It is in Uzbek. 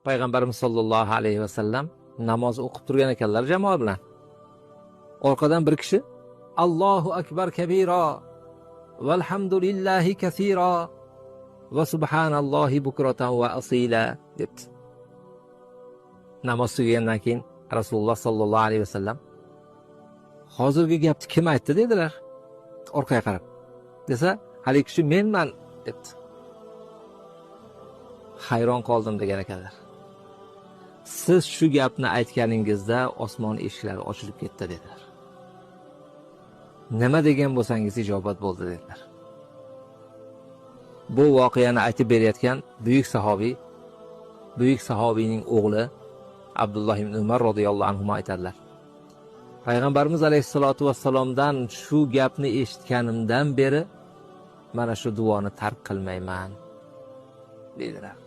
payg'ambarimiz sollallohu alayhi vasallam namoz o'qib turgan ekanlar jamoa bilan. Orqadan bir kishi Allohu akbar kabira valhamdulillahi kaseera va subhanallohi bukratan va asila debdi. Namoz tugagandan keyin Rasululloh sollallohu alayhi vasallam hozirgi gapni kim aytdi dedilar. Orqaga qarab. Desa, haligi kishi menman debdi. Hayron qoldim degan ekanlar. Siz shu gapni aytganingizda osmon eshiklari ochilib ketdi dedilar. Nima degan bo'lsangiz ijobat bo'ldi dedilar. Bu voqeani aytib berayotgan buyuk sahobiyning o'g'li Abdulloh ibn Umar radhiyallohu anhu aytadilar. Payg'ambarimiz alayhisolatu vassalomdan shu gapni eshitganimdan beri mana shu duoni tark qilmayman dedilar.